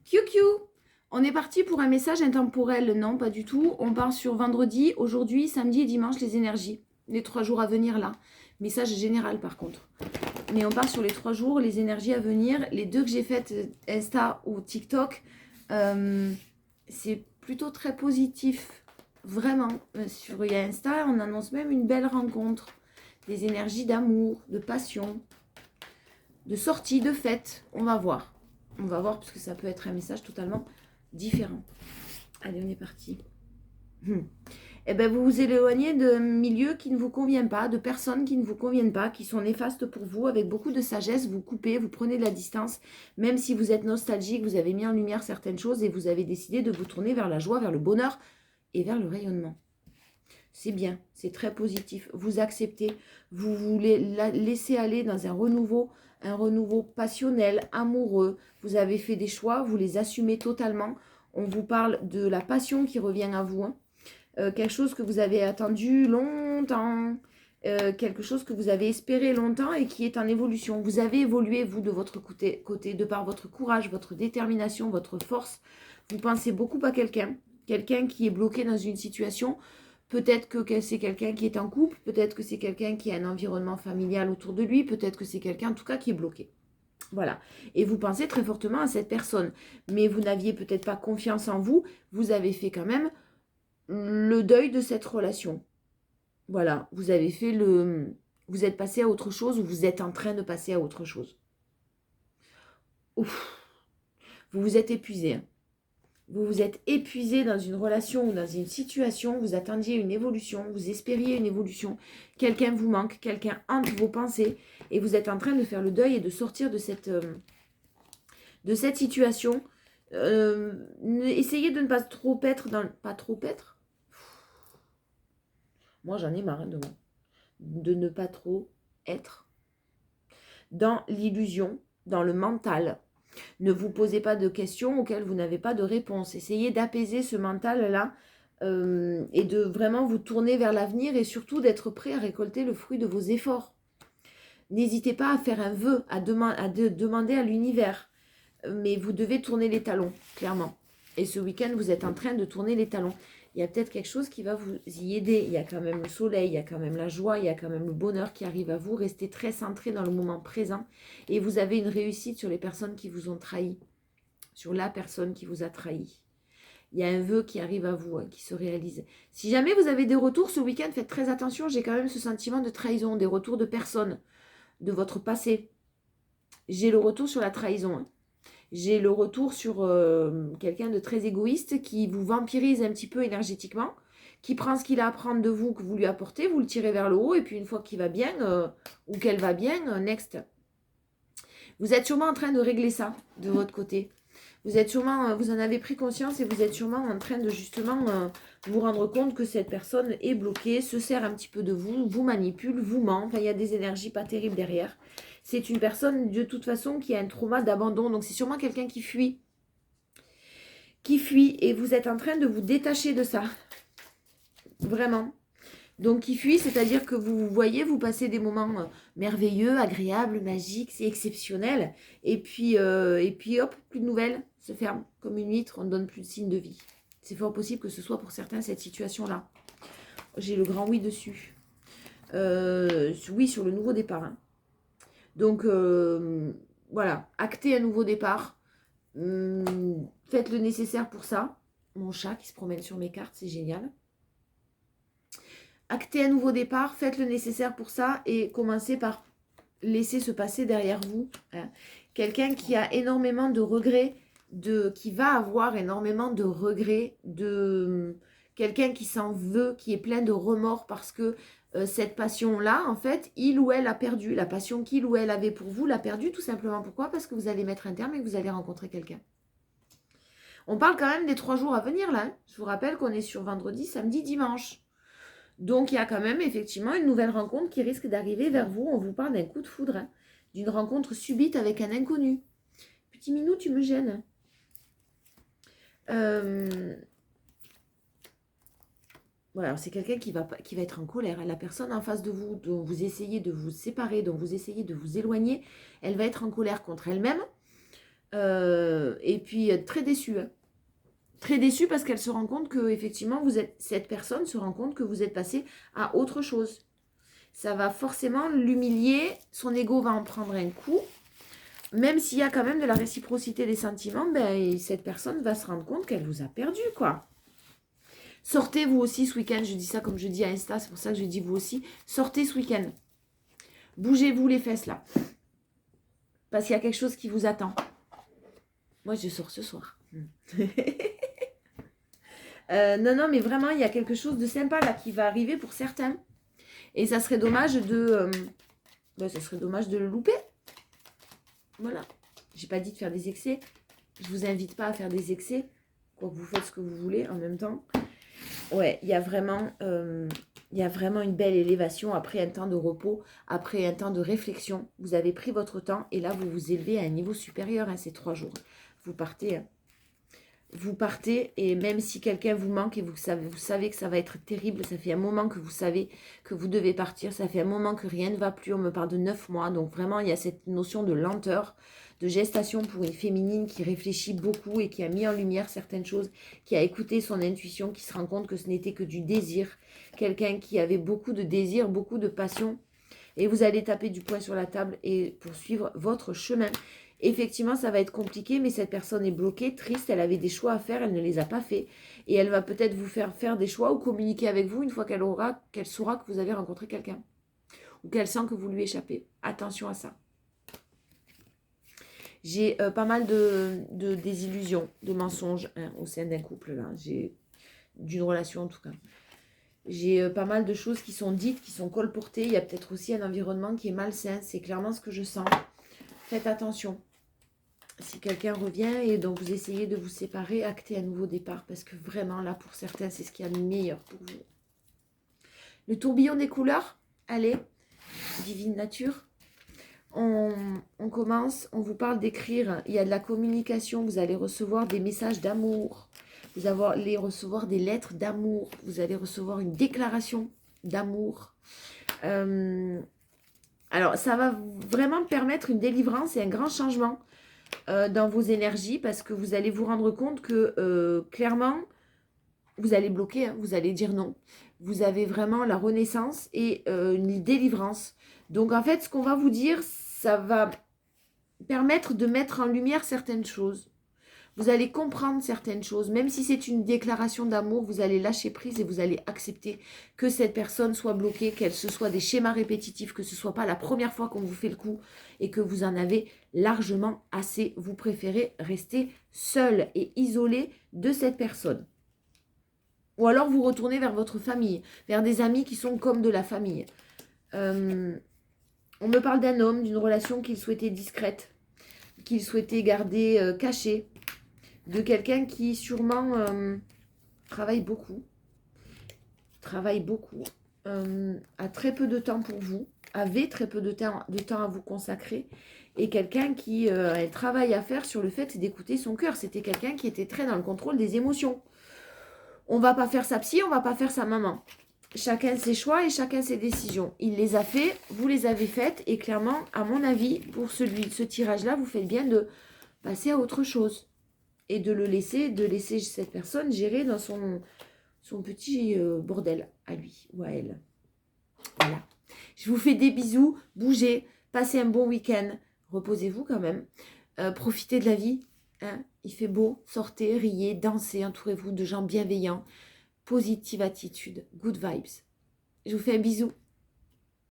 QQ, on est parti pour un message intemporel. Non, pas du tout. On part sur vendredi, aujourd'hui, samedi et dimanche, les énergies. Les 3 jours à venir là. Message général par contre. Mais on part sur les 3 jours, les énergies à venir. Les 2 que j'ai faites, Insta ou TikTok, c'est plutôt très positif. Vraiment. Sur Insta, on annonce même une belle rencontre. Des énergies d'amour, de passion, de sortie, de fête. On va voir. On va voir parce que ça peut être un message totalement différent. Allez, on est parti. Eh bien, vous vous éloignez d'un milieu qui ne vous convient pas, de personnes qui ne vous conviennent pas, qui sont néfastes pour vous. Avec beaucoup de sagesse, vous coupez, vous prenez de la distance. Même si vous êtes nostalgique, vous avez mis en lumière certaines choses et vous avez décidé de vous tourner vers la joie, vers le bonheur et vers le rayonnement. C'est bien, c'est très positif. Vous acceptez, vous voulez laisser aller dans un renouveau passionnel, amoureux. Vous avez fait des choix, vous les assumez totalement. On vous parle de la passion qui revient à vous. Quelque chose que vous avez attendu longtemps. Quelque chose que vous avez espéré longtemps et qui est en évolution. Vous avez évolué, vous, de votre côté de par votre courage, votre détermination, votre force. Vous pensez beaucoup à quelqu'un qui est bloqué dans une situation. Peut-être que c'est quelqu'un qui est en couple, peut-être que c'est quelqu'un qui a un environnement familial autour de lui, peut-être que c'est quelqu'un en tout cas qui est bloqué. Voilà. Et vous pensez très fortement à cette personne. Mais vous n'aviez peut-être pas confiance en vous. Vous avez fait quand même le deuil de cette relation. Voilà. Vous avez fait le... Vous êtes passé à autre chose ou vous êtes en train de passer à autre chose. Ouf. Vous vous êtes épuisé. Vous vous êtes épuisé dans une relation ou dans une situation, vous attendiez une évolution, vous espériez une évolution, quelqu'un vous manque, quelqu'un hante vos pensées et vous êtes en train de faire le deuil et de sortir de cette situation. Essayez de ne pas trop être dans... Pas trop être. Moi j'en ai marre de ne pas trop être dans l'illusion, dans le mental. Ne vous posez pas de questions auxquelles vous n'avez pas de réponse. Essayez d'apaiser ce mental-là et de vraiment vous tourner vers l'avenir et surtout d'être prêt à récolter le fruit de vos efforts. N'hésitez pas à faire un vœu, à demander à l'univers. Mais vous devez tourner les talons, clairement. Et ce week-end, vous êtes en train de tourner les talons. Il y a peut-être quelque chose qui va vous y aider. Il y a quand même le soleil, il y a quand même la joie, il y a quand même le bonheur qui arrive à vous. Restez très centré dans le moment présent. Et vous avez une réussite sur les personnes qui vous ont trahi. Sur la personne qui vous a trahi. Il y a un vœu qui arrive à vous, qui se réalise. Si jamais vous avez des retours ce week-end, faites très attention. J'ai quand même ce sentiment de trahison, des retours de personnes, de votre passé. J'ai le retour sur la trahison. J'ai le retour sur quelqu'un de très égoïste qui vous vampirise un petit peu énergétiquement, qui prend ce qu'il a à prendre de vous, que vous lui apportez, vous le tirez vers le haut, et puis une fois qu'il va bien, ou qu'elle va bien, next. Vous êtes sûrement en train de régler ça de votre côté. Vous êtes sûrement, vous en avez pris conscience et vous êtes sûrement en train de justement vous rendre compte que cette personne est bloquée, se sert un petit peu de vous, vous manipule, vous ment. Enfin, il y a des énergies pas terribles derrière. C'est une personne de toute façon qui a un trauma d'abandon. Donc c'est sûrement quelqu'un qui fuit. Qui fuit et vous êtes en train de vous détacher de ça. Vraiment. Donc qui fuit, c'est-à-dire que vous voyez, vous passez des moments merveilleux, agréables, magiques, c'est exceptionnel. Et puis hop, plus de nouvelles, se ferme comme une huître, on ne donne plus de signe de vie. C'est fort possible que ce soit pour certains cette situation-là. J'ai le grand oui dessus. Oui, sur le nouveau départ. Hein. Donc voilà, actez un nouveau départ. Faites le nécessaire pour ça. Mon chat qui se promène sur mes cartes, c'est génial. Actez un nouveau départ, faites le nécessaire pour ça et commencez par laisser se passer derrière vous. Hein. Quelqu'un qui a énormément de regrets, qui va avoir énormément de regrets, quelqu'un qui s'en veut, qui est plein de remords parce que cette passion-là, en fait, il ou elle a perdu. La passion qu'il ou elle avait pour vous l'a perdue tout simplement. Pourquoi? Parce que vous allez mettre un terme et que vous allez rencontrer quelqu'un. On parle quand même des 3 jours à venir là. Hein. Je vous rappelle qu'on est sur vendredi, samedi, dimanche. Donc, il y a quand même effectivement une nouvelle rencontre qui risque d'arriver vers vous. On vous parle d'un coup de foudre, hein, d'une rencontre subite avec un inconnu. Petit minou, tu me gênes. Voilà, c'est quelqu'un qui va être en colère. La personne en face de vous, dont vous essayez de vous séparer, dont vous essayez de vous éloigner, elle va être en colère contre elle-même. Et puis très déçue. Hein. Très déçue parce qu'elle se rend compte que effectivement cette personne se rend compte que vous êtes passé à autre chose. Ça va forcément l'humilier, son ego va en prendre un coup. Même s'il y a quand même de la réciprocité des sentiments, ben, cette personne va se rendre compte qu'elle vous a perdu, quoi. Sortez vous aussi ce week-end, je dis ça comme je dis à Insta, c'est pour ça que je dis vous aussi. Sortez ce week-end. Bougez-vous les fesses là. Parce qu'il y a quelque chose qui vous attend. Moi, je sors ce soir. Non, mais vraiment, il y a quelque chose de sympa là qui va arriver pour certains. Et ça serait dommage de... ça serait dommage de le louper. Voilà. J'ai pas dit de faire des excès. Je vous invite pas à faire des excès. Quoi que vous faites ce que vous voulez en même temps. Ouais, il y a vraiment une belle élévation après un temps de repos, après un temps de réflexion. Vous avez pris votre temps et là, vous vous élevez à un niveau supérieur ces 3 jours. Vous partez et même si quelqu'un vous manque et vous savez que ça va être terrible, ça fait un moment que vous savez que vous devez partir, ça fait un moment que rien ne va plus, on me parle de 9 mois, donc vraiment il y a cette notion de lenteur, de gestation pour une féminine qui réfléchit beaucoup et qui a mis en lumière certaines choses, qui a écouté son intuition, qui se rend compte que ce n'était que du désir, quelqu'un qui avait beaucoup de désir, beaucoup de passion, et vous allez taper du poing sur la table et poursuivre votre chemin. Effectivement, ça va être compliqué, mais cette personne est bloquée, triste, elle avait des choix à faire, elle ne les a pas fait. Et elle va peut-être vous faire des choix ou communiquer avec vous une fois qu'elle saura que vous avez rencontré quelqu'un. Ou qu'elle sent que vous lui échappez. Attention à ça. J'ai pas mal de désillusions, de mensonges au sein d'un couple, là. D'une relation en tout cas. J'ai pas mal de choses qui sont dites, qui sont colportées. Il y a peut-être aussi un environnement qui est malsain. C'est clairement ce que je sens. Faites attention. Si quelqu'un revient et donc vous essayez de vous séparer, actez un nouveau départ. Parce que vraiment, là, pour certains, c'est ce qu'il y a de meilleur pour vous. Le tourbillon des couleurs. Allez, divine nature. On commence, on vous parle d'écrire. Il y a de la communication. Vous allez recevoir des messages d'amour. Vous allez recevoir des lettres d'amour. Vous allez recevoir une déclaration d'amour. Alors, ça va vraiment permettre une délivrance et un grand changement dans vos énergies parce que vous allez vous rendre compte que clairement, vous allez bloquer, hein, vous allez dire non. Vous avez vraiment la renaissance et une délivrance. Donc, en fait, ce qu'on va vous dire, ça va permettre de mettre en lumière certaines choses. Vous allez comprendre certaines choses, même si c'est une déclaration d'amour, vous allez lâcher prise et vous allez accepter que cette personne soit bloquée, qu'elle se soit des schémas répétitifs, que ce ne soit pas la première fois qu'on vous fait le coup et que vous en avez largement assez. Vous préférez rester seul et isolé de cette personne. Ou alors vous retournez vers votre famille, vers des amis qui sont comme de la famille. On me parle d'un homme, d'une relation qu'il souhaitait discrète, qu'il souhaitait garder cachée. De quelqu'un qui sûrement travaille beaucoup, a très peu de temps pour vous, avait très peu de temps à vous consacrer, et quelqu'un qui a un travail à faire sur le fait d'écouter son cœur. C'était quelqu'un qui était très dans le contrôle des émotions. On va pas faire sa psy, on va pas faire sa maman. Chacun ses choix et chacun ses décisions. Il les a fait, vous les avez faites, et clairement, à mon avis, pour ce tirage-là, vous faites bien de passer à autre chose. Et de laisser cette personne gérer dans son petit bordel à lui ou à elle. Voilà. Je vous fais des bisous, bougez, passez un bon week-end, reposez-vous quand même, profitez de la vie, hein. Il fait beau, sortez, riez, dansez, entourez-vous de gens bienveillants, positive attitude, good vibes. Je vous fais un bisou.